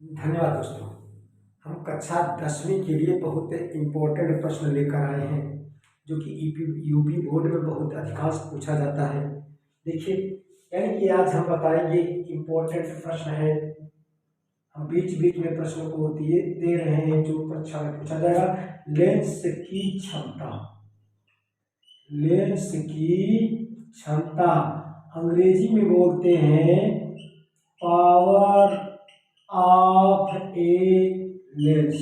धन्यवाद दोस्तों। हम कक्षा 10वीं के लिए बहुत इम्पोर्टेंट प्रश्न लेकर आए हैं जो कि यूपी बोर्ड में बहुत अधिकांश पूछा जाता है। देखिए, यानी कि आज हम बताएंगे इम्पोर्टेंट प्रश्न है। हम बीच बीच में प्रश्नों को दिए दे रहे हैं जो परीक्षा में पूछा जाएगा। लेंस की क्षमता, लेंस की क्षमता अंग्रेजी में बोलते हैं power of a lens,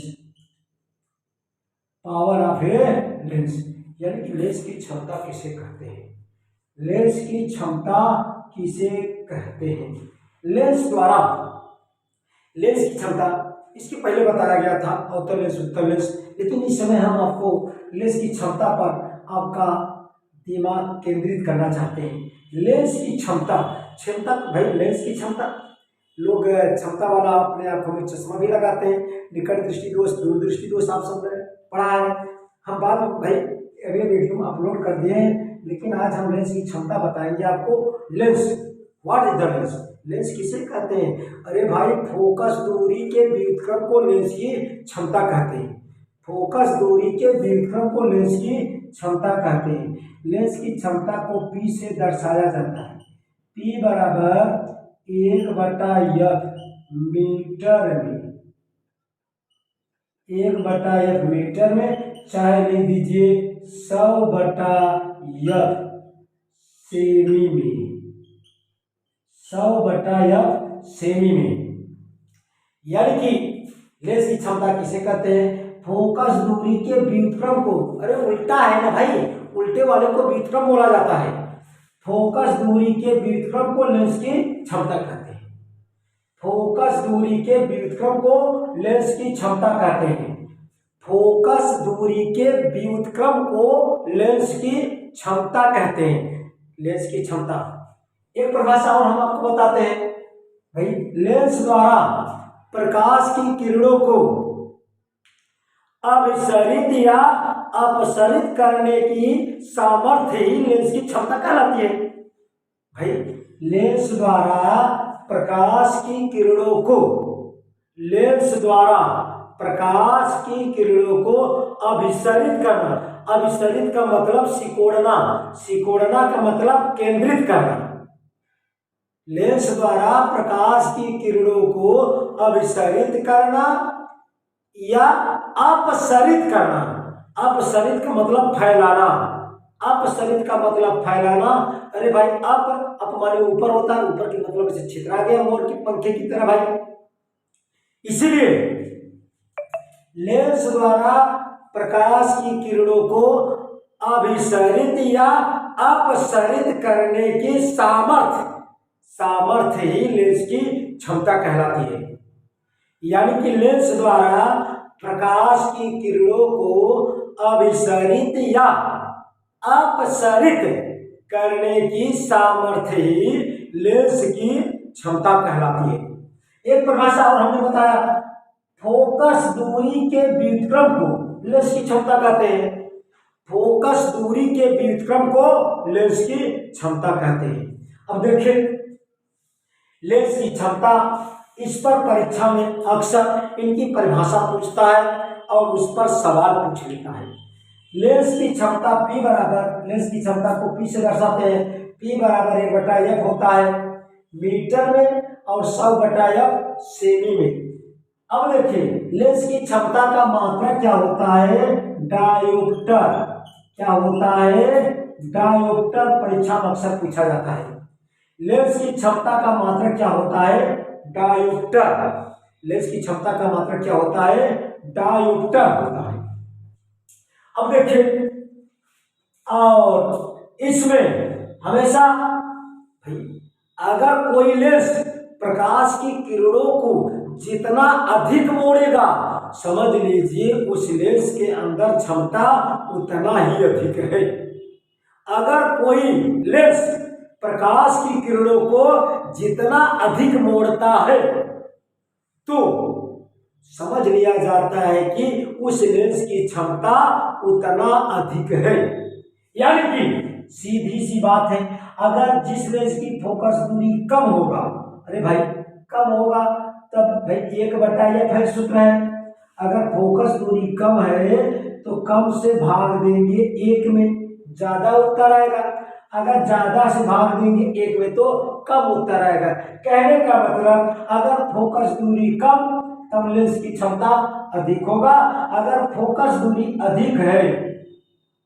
power of a lens. यानी कि लेंस की क्षमता किसे कहते हैं, लेंस की क्षमता किसे कहते हैं। लेंस द्वारा, लेंस की क्षमता इसके पहले बताया गया था अवतल लेंस, उत्तल लेंस, लेकिन इस समय हम आपको लेंस की क्षमता पर आपका दिमाग केंद्रित करना चाहते हैं। लेंस की क्षमता, क्षमता भाई लेंस की क्षमता, लोग क्षमता वाला अपने आंखों में चश्मा भी लगाते हैं, निकट दृष्टि दोष, दूर दृष्टि दोष आप सबने पढ़ा है। हम बाद में भाई अगले वीडियो में अपलोड कर दिए हैं, लेकिन आज हम लेंस की क्षमता बताएंगे आपको। Lens, what is the lens, lens किसे कहते हैं। अरे भाई, फोकस दूरी के व्युत्क्रम को लेंस की क्षमता कहते हैं। फोकस दूरी के व्युत्क्रम को लेंस की क्षमता कहते हैं। लेंस की क्षमता को P से दर्शाया जाता है। P बराबर 1/F मीटर में, 1/F मीटर में, चाहे लिख दीजिए 100/F सेमी में, 100/F सेमी में। यानी कि लेंस की क्षमता किसे कहते हैं, फोकस दूरी के व्युत्क्रम को, अरे उल्टा है ना भाई, उल्टे वाले को व्युत्क्रम बोला जाता है। फोकस दूरी के व्युत्क्रम को लेंस की क्षमता कहते हैं। फोकस दूरी के व्युत्क्रम को लेंस की क्षमता कहते हैं। फोकस दूरी के व्युत्क्रम को लेंस की क्षमता कहते हैं। लेंस की क्षमता, एक परिभाषा और हम आपको बताते हैं भाई। लेंस द्वारा प्रकाश की किरणों को अभिसरित या अपसरित करने की सामर्थ्य ही लेंस की क्षमता कहलाती है। भाई, लेंस द्वारा प्रकाश की किरणों को, लेंस द्वारा प्रकाश की किरणों को अभिसरित करना, अभिसरित का मतलब सिकोड़ना, सिकोड़ना का मतलब केंद्रित करना। लेंस द्वारा प्रकाश की किरणों को अभिसरित करना या अपसरित करना, अपसरित का मतलब फैलाना, अपसरित का मतलब फैलाना। अरे भाई, अप माने ऊपर होता है, ऊपर के मतलब से छितरा गया मोर के पंखे की तरह भाई। इसलिए लेंस द्वारा प्रकाश की किरणों को अभिसरित या अपसरित करने की सामर्थ्य, सामर्थ्य ही लेंस की क्षमता कहलाती है। यानी कि लेंस द्वारा प्रकाश की किरणों को अभिसरित या अपसरित करने की सामर्थ्य ही लेंस की क्षमता कहलाती है। एक परिभाषा और हमने बताया, फोकस दूरी के व्युत्क्रम को लेंस की क्षमता कहते हैं। फोकस दूरी के व्युत्क्रम को लेंस की क्षमता कहते हैं। अब देखिए, लेंस की क्षमता, इस पर परीक्षा में अक्सर इनकी परिभाषा पूछता है और उस पर सवाल पूछ लेता है। लेंस की क्षमता P बराबर, लेंस की क्षमता को P से दर्शाते हैं। P बराबर 1/F होता है मीटर में और 100/F सेमी में। अब देखिए, लेंस की क्षमता का मात्रक क्या होता है, डायोप्टर। क्या होता है, डायोप्टर। परीक्षा में अक्सर पूछा जाता है। लेंस की क्षमता का मात्रक क्या होता है, डायोप्टर। लेंस की क्षमता का मात्रक क्या होता है, डायोप्टर होता है। अब देखिए, और इसमें हमेशा भाई, अगर कोई लेंस प्रकाश की किरणों को जितना अधिक मोड़ेगा, समझ लीजिए उस लेंस के अंदर क्षमता उतना ही अधिक है। अगर कोई लेंस प्रकाश की किरणों को जितना अधिक मोड़ता है तो समझ लिया जाता है कि उस लेंस की क्षमता उतना अधिक है। यानी कि सीधी सी बात है, अगर जिस लेंस की फोकस दूरी कम होगा, अरे भाई कम होगा, तब भाई 1/f सूत्र है। अगर फोकस दूरी कम है तो कम से भाग देंगे 1 में, ज्यादा उत्तर आएगा। अगर ज्यादा से भाग देंगे 1 में तो कम उत्तर आएगा। कहने का मतलब अगर फोकस दूरी कम तब लेंस की क्षमता अधिक होगा। अगर फोकस दूरी अधिक है,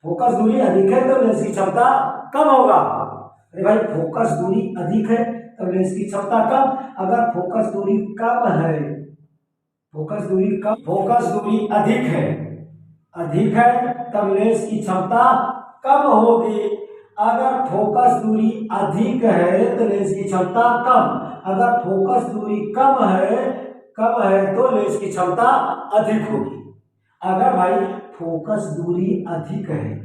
फोकस दूरी अधिक है तो लेंस की क्षमता कम होगा। अरे भाई फोकस दूरी अधिक है तब लेंस की क्षमता कम। अगर फोकस दूरी कम है, फोकस दूरी कम, फोकस दूरी अधिक है, अधिक है तब लेंस की क्षमता कम होगी। अगर फोकस दूरी अधिक है तो लेंस की क्षमता कम। अगर फोकस दूरी कम है तो लेंस की क्षमता अधिक होगी। अगर भाई फोकस दूरी अधिक है,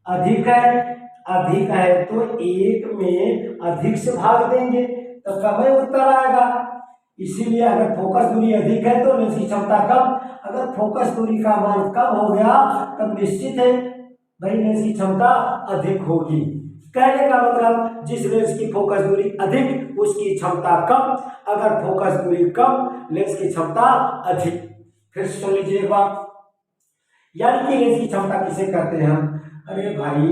अधिक है, अधिक है तो 1 में अधिक से भाग देंगे तो कम ही उत्तर आएगा। इसीलिए अगर फोकस दूरी अधिक है तो लेंस की क्षमता कम। अगर फोकस दूरी का मान कम हो गया तब निश्चित है भाई लेंस की क्षमता अधिक होगी। कहने का मतलब जिस लेंस की फोकस दूरी अधिक उसकी क्षमता कम, अगर फोकस दूरी कम लेंस की क्षमता अधिक। फिर सुन लीजिए एक बार, यानी कि लेंस की क्षमता किसे कहते हैं हम? अरे भाई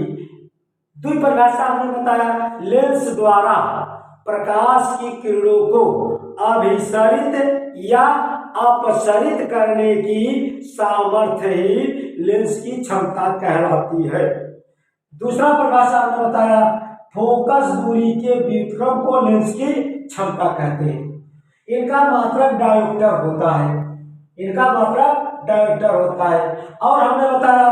दुई परिभाषा हमने बताया, लेंस द्वारा प्रकाश की किरणों को अभिसरित या अपसरित करने की सामर्थ्य ही लेंस की क्षमता कहलाती है। दूसरा परिभाषा हमने बताया, फोकस दूरी के व्युत्क्रम को लेंस की क्षमता कहते हैं। इनका मात्रक डायोप्टर होता है, इनका मात्रक डायोप्टर होता है। और हमने बताया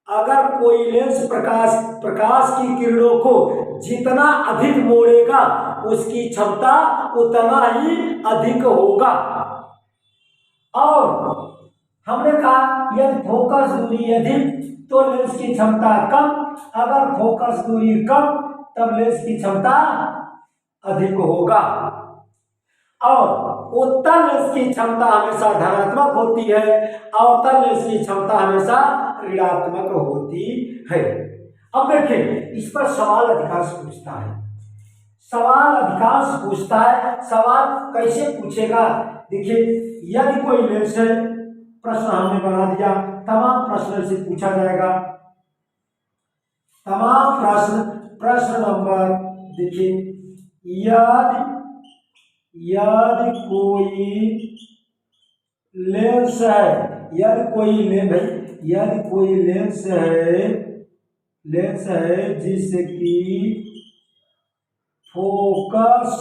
अगर कोई लेंस प्रकाश की किरणों को जितना अधिक मोड़ेगा उसकी क्षमता उतना ही अधिक होगा। और हमने कहा यदि फोकस दूरी अधिक तो लेंस की क्षमता कम, अगर फोकस दूरी कम तब लेंस की क्षमता अधिक होगा। और उत्तल लेंस की क्षमता हमेशा धनात्मक होती है, अवतल लेंस की क्षमता हमेशा ऋणात्मक होती है। अब देखिए इस पर सवाल अधिकांश पूछता है, सवाल अधिकांश पूछता है। सवाल कैसे पूछेगा? देखिए यदि कोई लेंस है, प्रश्न हमने बना दिया, तमाम प्रश्न से पूछा जाएगा, तमाम प्रश्न नंबर देखिए, यदि कोई लेंस है, यदि कोई लेंस है जिसकी फोकस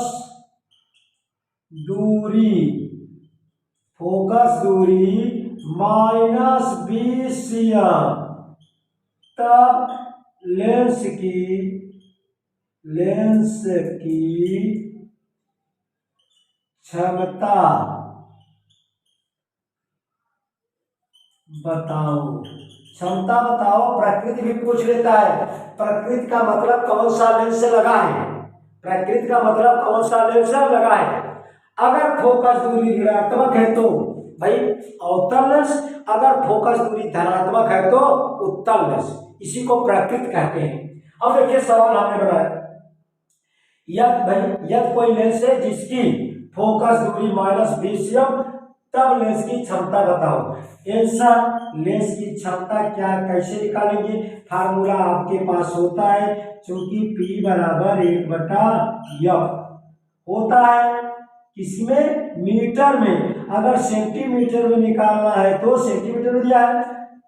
दूरी -20 cm, तब लेंस की क्षमता बताओ, क्षमता बताओ। प्रकृति भी पूछ लेता है, प्रकृति का मतलब कौन सा लेंस से लगा है, प्रकृति का मतलब कौन सा लेंस से लगा है। अगर फोकस दूरी ऋणात्मक है तो भाई अवतल लेंस, अगर फोकस दूरी धनात्मक है तो उत्तल लेंस, इसी को प्रकृति कहते हैं। अब देखिए सवाल हमने बनाया, यदि कोई लेंस है जिसकी फोकस दूरी -20 cm, तब लेंस की क्षमता बताओ। आंसर लेंस की क्षमता क्या कैसे निकालेंगे? फार्मूला आपके पास होता है, क्योंकि P = 1/F होता है। किसमें? मीटर में। अगर सेंटीमीटर में निकालना है तो सेंटीमीटर में दिया है,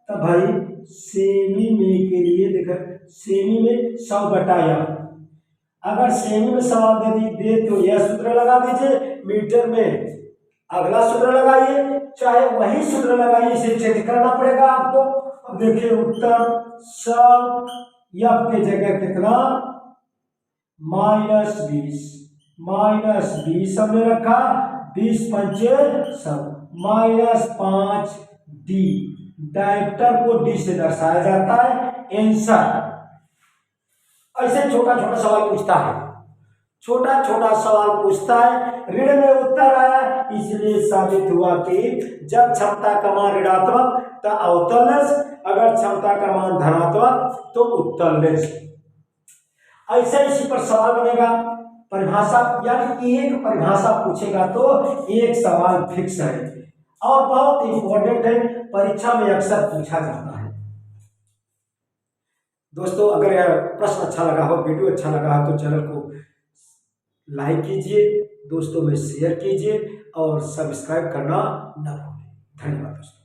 तब भाई सेमी में के लिए देखो, सेमी में 100/F। अगर सेमी में सवाल दे तो यह सूत्र लगा दीजिए, मीटर में अगला सूत्र लगाइए, चाहे वही सूत्र लगाइए, इसे चेंज करना पड़ेगा आपको। अब देखिए उत्तर 100 के जगह कितना -20 हमने रखा, 20 पंचे 100, -5D, डायोप्टर को D से दर्शाया जाता है। आंसर ऐसे छोटा छोटा सवाल पूछता है, छोटा छोटा सवाल पूछता है। ऋण में उत्तर आया, इसलिए साबित हुआ कि जब क्षमता का मान ऋणात्मक तो अवतल लेंस, अगर क्षमता का मान धनात्मक तो उत्तल लेंस। ऐसे इसी पर सवाल बनेगा, परिभाषा, यानी एक परिभाषा पूछेगा तो एक सवाल फिक्स है और बहुत इंपॉर्टेंट है, परीक्षा में अक्सर पूछा जाता है। दोस्तों अगर यह प्रश्न अच्छा लगा हो, वीडियो अच्छा लगा हो तो चैनल को लाइक कीजिए, दोस्तों में शेयर कीजिए और सब्सक्राइब करना न भूलें। धन्यवाद दोस्तों।